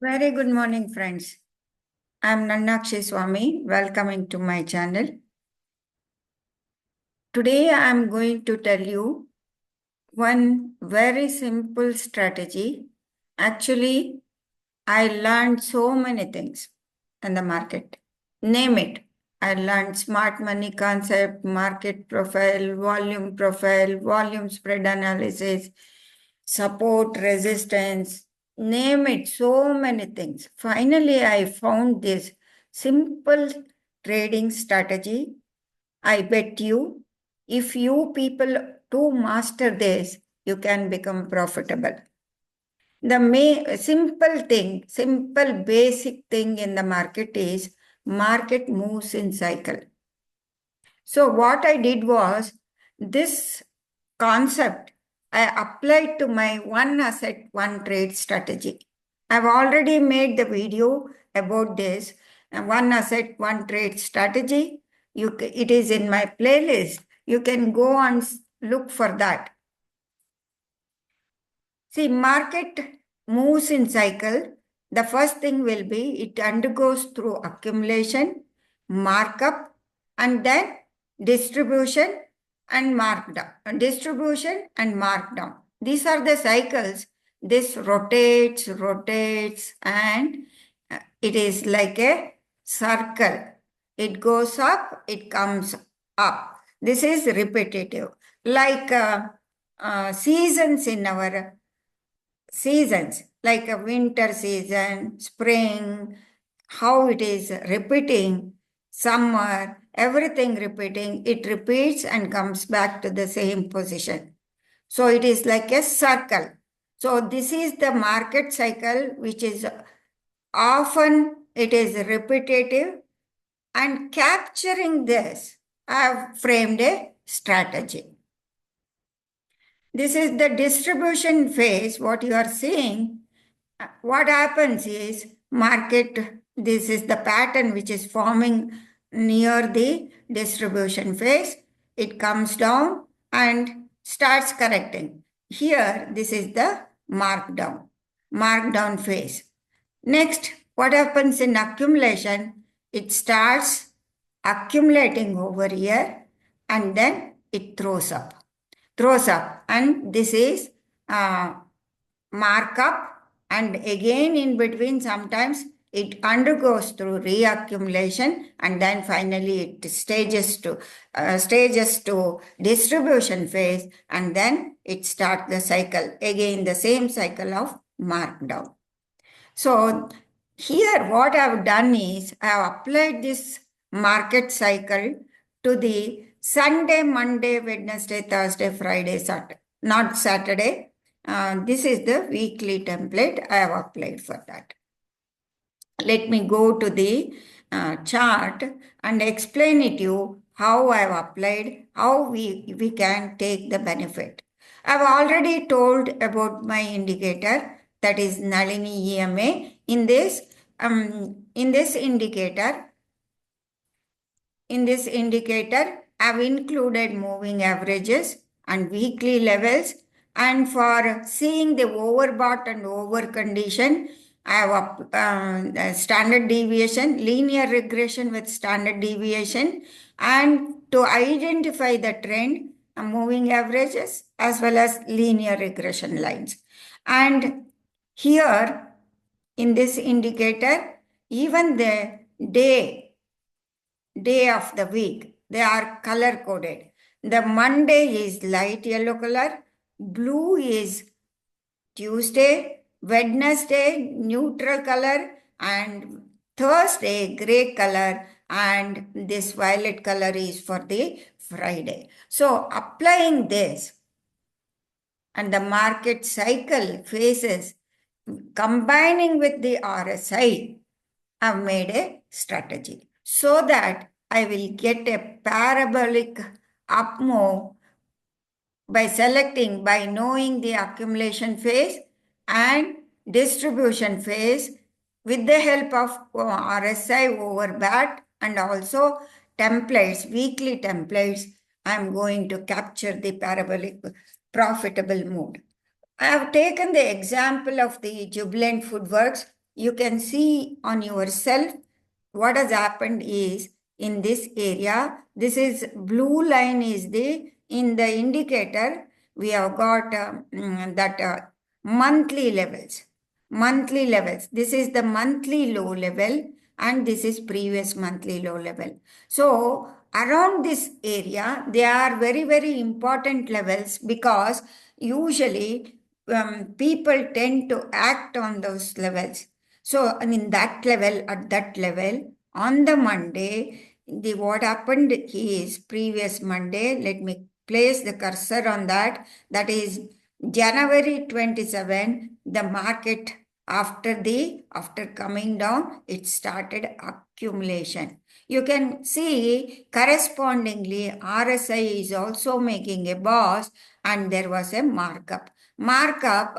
Very good morning, friends. I'm Nannakshi Swami, welcoming to my channel. Today, I'm going to tell you one very simple strategy. Actually, I learned so many things in the market. Name it. I learned smart money concept, market profile, volume spread analysis, support, resistance, name it, so many things. Finally, I found this simple trading strategy. I bet you, if you people do master this, you can become profitable. The simple basic thing in the market is market moves in cycle. So what I did was this concept I applied to my one asset, one trade strategy. I've already made the video about this one asset, one trade strategy. It is in my playlist. You can go and look for that. See, market moves in cycle. The first thing will be it undergoes through accumulation, markup, and then distribution and markdown. Distribution and markdown. These are the cycles. This rotates, and it is like a circle. It goes up, it comes up. This is repetitive. Like seasons in our seasons, like a winter season, spring, how it is repeating, summer, everything repeating, it repeats and comes back to the same position. So it is like a circle. So this is the market cycle, which is often it is repetitive, and capturing this, I have framed a strategy. This is the distribution phase, what you are seeing. What happens is market, this is the pattern which is forming near the distribution phase. It comes down and starts correcting. Here, this is the markdown phase. Next, what happens in accumulation? It starts accumulating over here and then it throws up. And this is markup, and again in between sometimes it undergoes through reaccumulation and then finally it stages to distribution phase, and then it starts the cycle again, the same cycle of markdown. So here what I have done is I have applied this market cycle to the Sunday, Monday, Wednesday, Thursday, Friday, Saturday, not Saturday. This is the weekly template I have applied for that. Let me go to the chart and explain it to you how I have applied, how we can take the benefit. I have already told about my indicator, that is Nalini EMA. In this indicator, I've included moving averages and weekly levels. And for seeing the overbought and over condition, I have standard deviation, linear regression with standard deviation, and to identify the trend, moving averages as well as linear regression lines. And here in this indicator, even the day of the week, they are color coded. The Monday is light yellow color, blue is Tuesday, Wednesday neutral color, and Thursday gray color, and this violet color is for the Friday. So applying this and the market cycle phases, combining with the RSI, I've made a strategy so that I will get a parabolic up move by knowing the accumulation phase and distribution phase with the help of RSI over BAT and also templates, weekly templates. I'm going to capture the parabolic profitable mode. I have taken the example of the Jubilant Foodworks you can see on yourself what has happened is in this area. This is blue line is the in the indicator. We have got that monthly levels. Monthly levels. This is the monthly low level and this is previous monthly low level. So around this area, they are very, very important levels because usually people tend to act on those levels. So in that level, at that level, on the Monday, the what happened is previous Monday. Let me place the cursor on that. That is January 27. The market after coming down, it started accumulation. You can see correspondingly RSI is also making a boss and there was a markup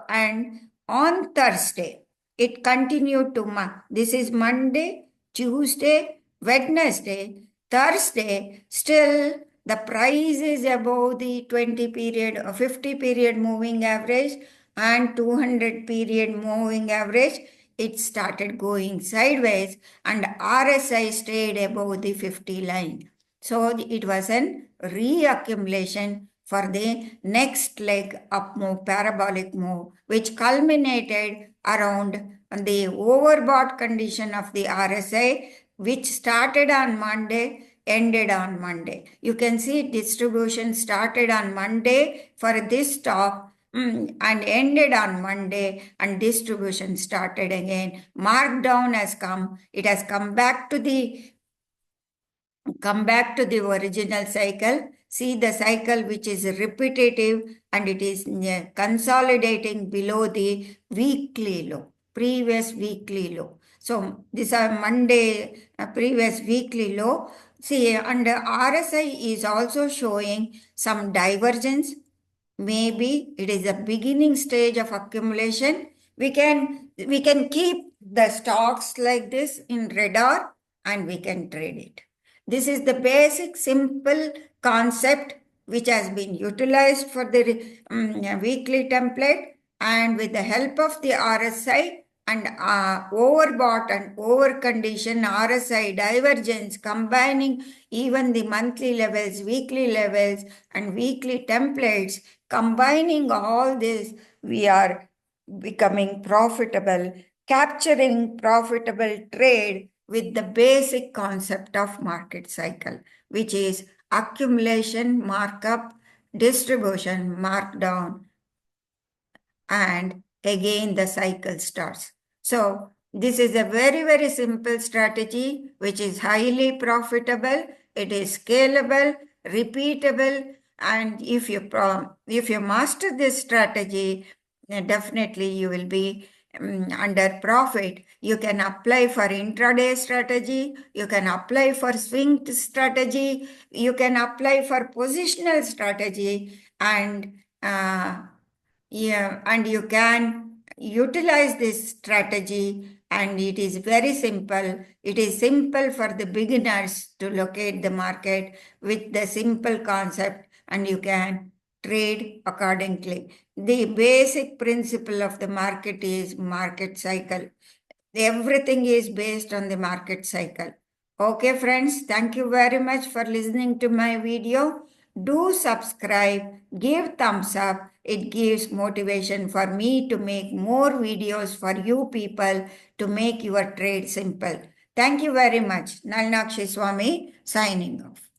and on Thursday it continued to this is Monday, Tuesday, Wednesday, Thursday. Still the price is above the 20 period or 50 period moving average and 200 period moving average. It started going sideways and RSI stayed above the 50 line. So it was an reaccumulation for the next leg up move, parabolic move, which culminated around the overbought condition of the RSI, which started on Monday, ended on Monday. You can see distribution started on Monday for this stock and ended on Monday, and distribution started again. Markdown has come. It has come back to the original cycle. See the cycle which is repetitive and it is consolidating below the weekly low, previous weekly low. So this are Monday, previous weekly low. See, and RSI is also showing some divergence. Maybe it is a beginning stage of accumulation. We can keep the stocks like this in radar and we can trade it. This is the basic simple concept which has been utilized for the weekly template, and with the help of the RSI and overbought and overcondition RSI divergence, combining even the monthly levels, weekly levels and weekly templates, combining all this, we are becoming profitable, capturing profitable trade with the basic concept of market cycle, which is accumulation, markup, distribution, markdown, and again the cycle starts. So this is a very, very simple strategy which is highly profitable. It is scalable, repeatable, and if you master this strategy, definitely you will be under profit. You can apply for intraday strategy, you can apply for swing strategy, you can apply for positional strategy, and you can utilize this strategy, and it is very simple. It is simple for the beginners to locate the market with the simple concept, and you can trade accordingly. The basic principle of the market is market cycle. Everything is based on the market cycle. Okay, friends, thank you very much for listening to my video. Do subscribe, give thumbs up. It gives motivation for me to make more videos for you people to make your trade simple. Thank you very much. Nalnakshi Swami signing off.